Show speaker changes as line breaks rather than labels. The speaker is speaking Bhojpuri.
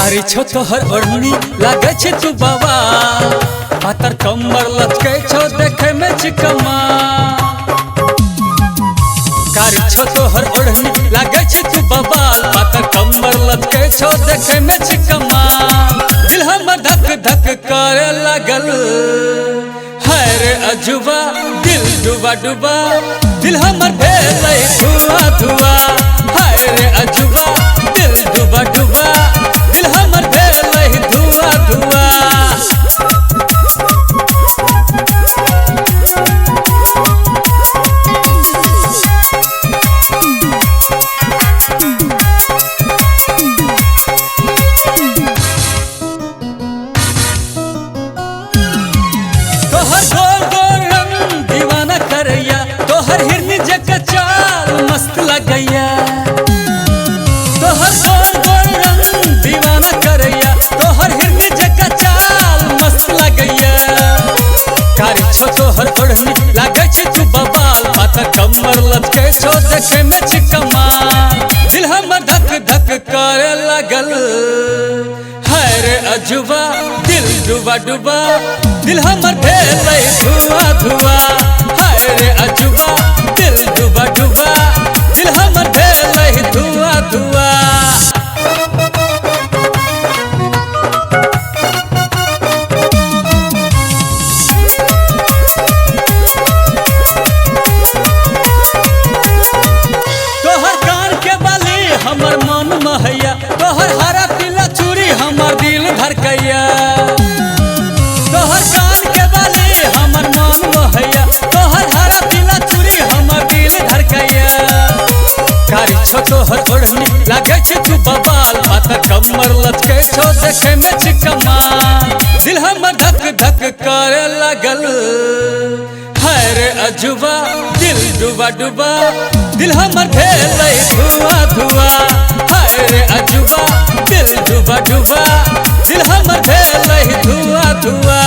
कारी छो तोहर ओढ़नी लागे छे तू बाबा पातर कमर लचके छो देखे में चिकमा। कारी छो तोहर ओढ़नी लागे छे तू बाबा पातर कमर लचके छो देखे में चिकमा। दिल हमर धक धक करे लगल है रे अजुबा दिल डुबा डुबा दिल हमर भेलै धुआं धुआं है रे अजुबा दिल डुबा डुबा दिल हमर भेलै धुआं धुआं। तोहर गोर गोर रंग दीवाना करैया तोहर हिरनी जका चाल मस्त लगैया। तोहर गोर गोर रंग दीवाना करैया तोहर हिरनी जका चाल मस्त लगैया। कारी छो तोहर ओढ़नी लागे छे तू बबाल पातर कमर लचके छो देखे में चिकमा। दिल हमर धक धक करे लगल है रे अजुबा दिल डुबा डुबा दिल हमर भेलै धुआं धुआं है रे अजुबा दिल डुबा डुबा दिल हमर भेलै धुआं धुआं। तोहर कान के बाली हमर मन महैया तोहर हरा पीला चूड़ी हमर दिल धड़कैया। तोहर कान के बाली हमर मन महैया तोहर हरा पीला चूड़ी हमर दिल धड़कैया। कारी छो तोहर ओढ़नी लागे छे तू बबाल पातर कमर लचके छो देखे में चिकमा। दिल हमर धक धक करे लगल है रे अजुबा दिल डुबा डुबा दिल हमर भेलै धुआं धुआं है रे अजुबा दिल डुबा डुबा दिल हमर भेलै धुआं धुआं।